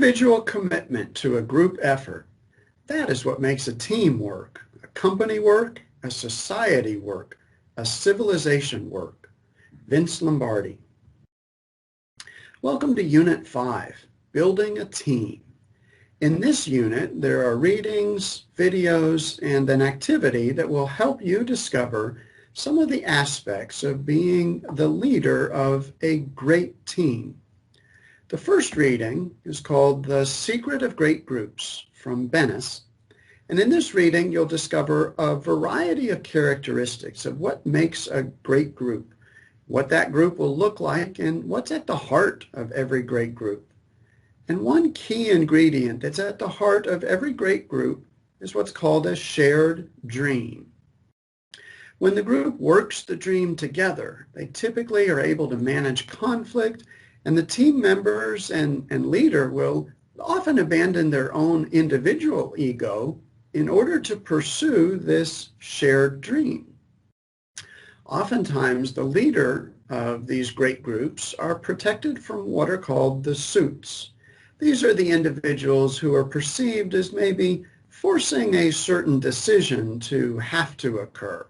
individual commitment to a group effort, that is what makes a team work, a company work, a society work, a civilization work. Vince Lombardi. Welcome to Unit 5, Building a Team. In this unit, there are readings, videos, and an activity that will help you discover some of the aspects of being the leader of a great team. The first reading is called The Secret of Great Groups from Bennis. And in this reading, you'll discover a variety of characteristics of what makes a great group, what that group will look like, and what's at the heart of every great group. And one key ingredient that's at the heart of every great group is what's called a shared dream. When the group works the dream together, they typically are able to manage conflict, and the team members and leader will often abandon their own individual ego in order to pursue this shared dream. Oftentimes, the leader of these great groups are protected from what are called the suits. These are the individuals who are perceived as maybe forcing a certain decision to have to occur.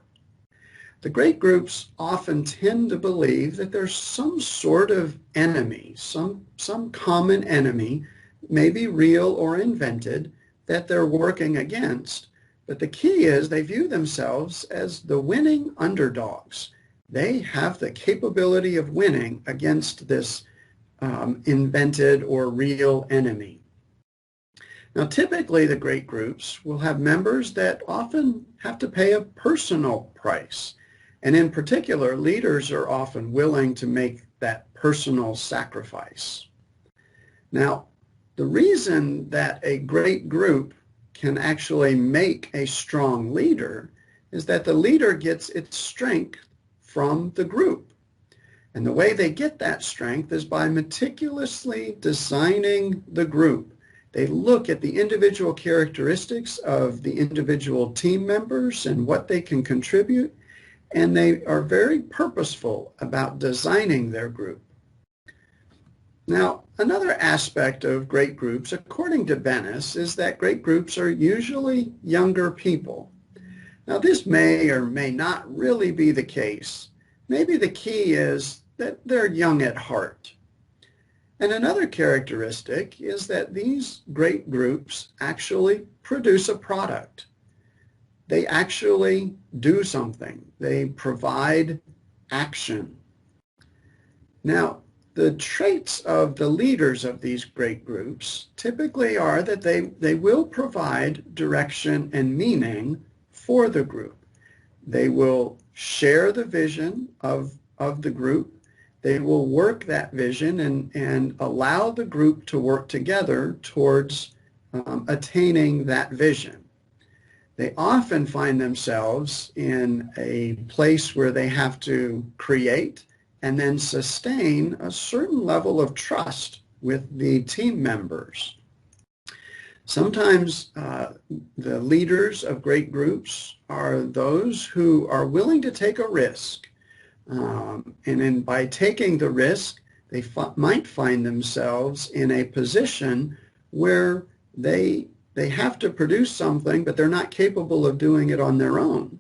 The great groups often tend to believe that there's some sort of enemy, some common enemy, maybe real or invented, that they're working against. But the key is they view themselves as the winning underdogs. They have the capability of winning against this invented or real enemy. Now, typically the great groups will have members that often have to pay a personal price. And in particular, leaders are often willing to make that personal sacrifice. Now, the reason that a great group can actually make a strong leader is that the leader gets its strength from the group. And the way they get that strength is by meticulously designing the group. They look at the individual characteristics of the individual team members and what they can contribute, and they are very purposeful about designing their group. Now, another aspect of great groups, according to Bennis, is that great groups are usually younger people. Now, this may or may not really be the case. Maybe the key is that they're young at heart. And another characteristic is that these great groups actually produce a product. They actually do something. They provide action. Now, the traits of the leaders of these great groups typically are that they will provide direction and meaning for the group. They will share the vision of the group. They will work that vision and allow the group to work together towards attaining that vision. They often find themselves in a place where they have to create and then sustain a certain level of trust with the team members. Sometimes the leaders of great groups are those who are willing to take a risk. And by taking the risk, they might find themselves in a position where they have to produce something, but they're not capable of doing it on their own.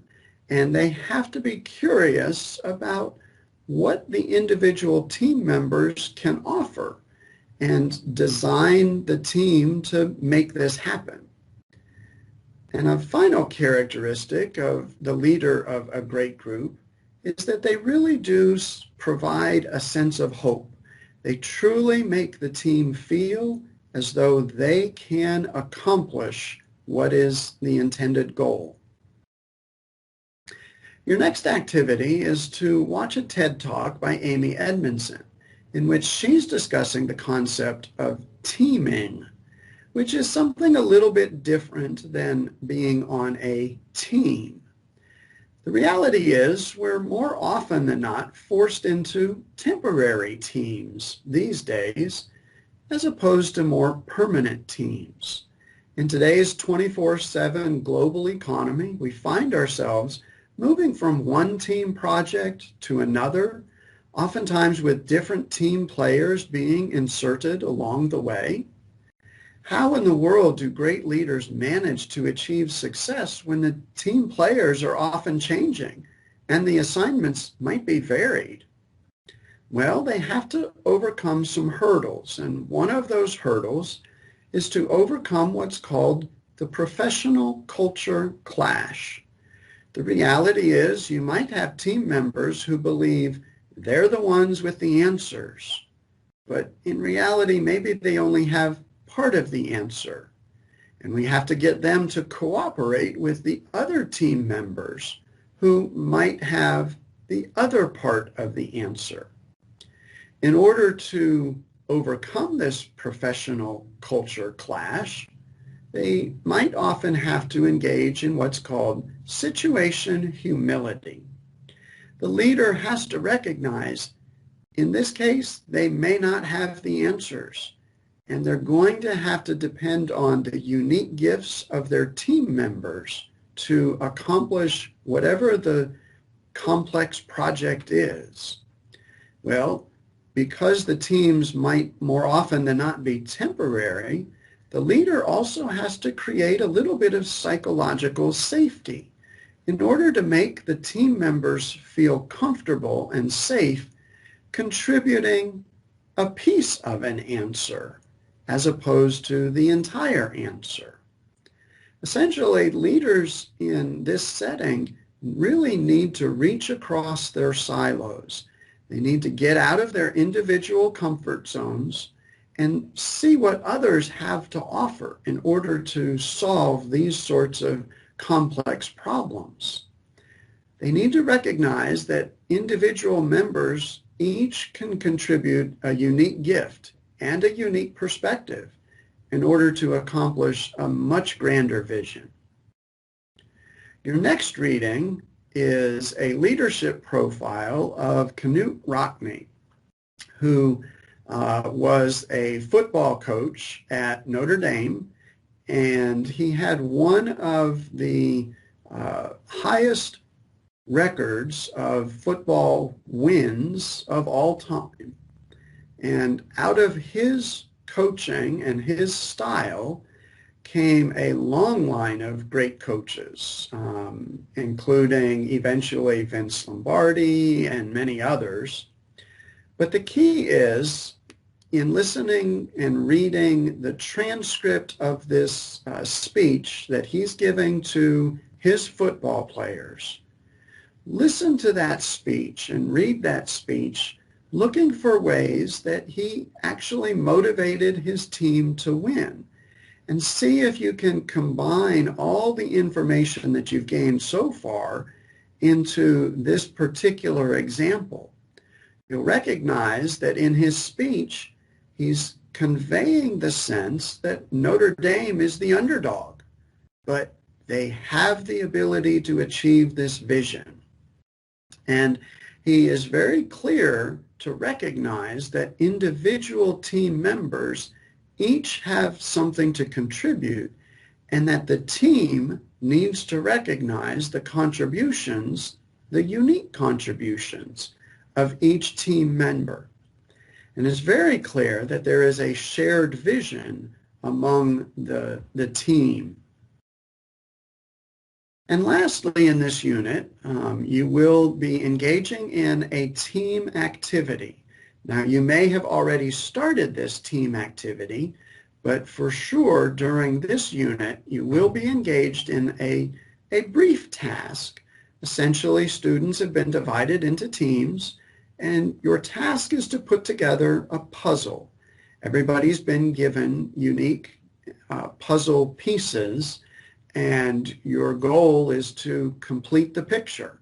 And they have to be curious about what the individual team members can offer and design the team to make this happen. And a final characteristic of the leader of a great group is that they really do provide a sense of hope. They truly make the team feel as though they can accomplish what is the intended goal. Your next activity is to watch a TED Talk by Amy Edmondson, in which she's discussing the concept of teaming, which is something a little bit different than being on a team. The reality is we're more often than not forced into temporary teams these days, as opposed to more permanent teams. In today's 24/7 global economy, we find ourselves moving from one team project to another, oftentimes with different team players being inserted along the way. How in the world do great leaders manage to achieve success when the team players are often changing and the assignments might be varied? Well, they have to overcome some hurdles, and one of those hurdles is to overcome what's called the professional culture clash. The reality is you might have team members who believe they're the ones with the answers, but in reality, maybe they only have part of the answer. And we have to get them to cooperate with the other team members who might have the other part of the answer. In order to overcome this professional culture clash, they might often have to engage in what's called situation humility. The leader has to recognize, in this case, they may not have the answers, and they're going to have to depend on the unique gifts of their team members to accomplish whatever the complex project is. Well, because the teams might more often than not be temporary, the leader also has to create a little bit of psychological safety in order to make the team members feel comfortable and safe contributing a piece of an answer as opposed to the entire answer. Essentially, leaders in this setting really need to reach across their silos. They need to get out of their individual comfort zones and see what others have to offer in order to solve these sorts of complex problems. They need to recognize that individual members each can contribute a unique gift and a unique perspective in order to accomplish a much grander vision. Your next reading is a leadership profile of Knute Rockne, who was a football coach at Notre Dame, and he had one of the highest records of football wins of all time. And out of his coaching and his style came a long line of great coaches, including eventually Vince Lombardi and many others. But the key is, in listening and reading the transcript of this speech that he's giving to his football players, listen to that speech and read that speech looking for ways that he actually motivated his team to win. And see if you can combine all the information that you've gained so far into this particular example. You'll recognize that in his speech, he's conveying the sense that Notre Dame is the underdog, but they have the ability to achieve this vision. And he is very clear to recognize that individual team members each have something to contribute, and that the team needs to recognize the contributions, the unique contributions of each team member. And it's very clear that there is a shared vision among the team. And lastly, in this unit, you will be engaging in a team activity. Now, you may have already started this team activity, but for sure during this unit, you will be engaged in a brief task. Essentially, students have been divided into teams, and your task is to put together a puzzle. Everybody's been given unique puzzle pieces, and your goal is to complete the picture.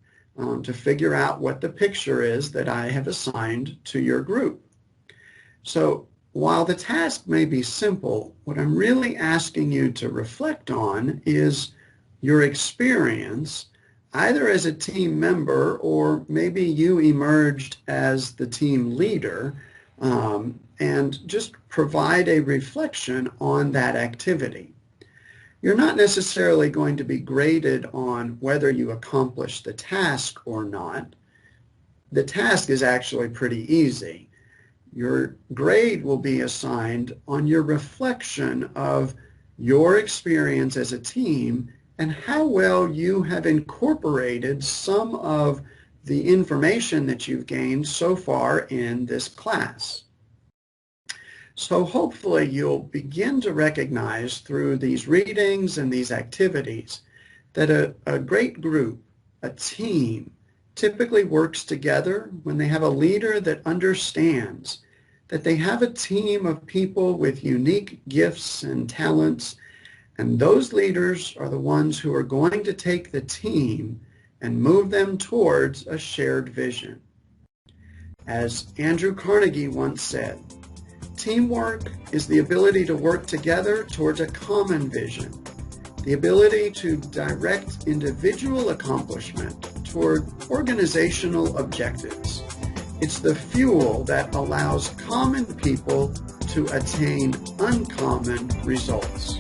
To figure out what the picture is that I have assigned to your group. So while the task may be simple, what I'm really asking you to reflect on is your experience, either as a team member or maybe you emerged as the team leader, and just provide a reflection on that activity. You're not necessarily going to be graded on whether you accomplish the task or not. The task is actually pretty easy. Your grade will be assigned on your reflection of your experience as a team and how well you have incorporated some of the information that you've gained so far in this class. So hopefully you'll begin to recognize through these readings and these activities that a great group, a team, typically works together when they have a leader that understands that they have a team of people with unique gifts and talents, and those leaders are the ones who are going to take the team and move them towards a shared vision. As Andrew Carnegie once said, teamwork is the ability to work together towards a common vision, the ability to direct individual accomplishment toward organizational objectives. It's the fuel that allows common people to attain uncommon results.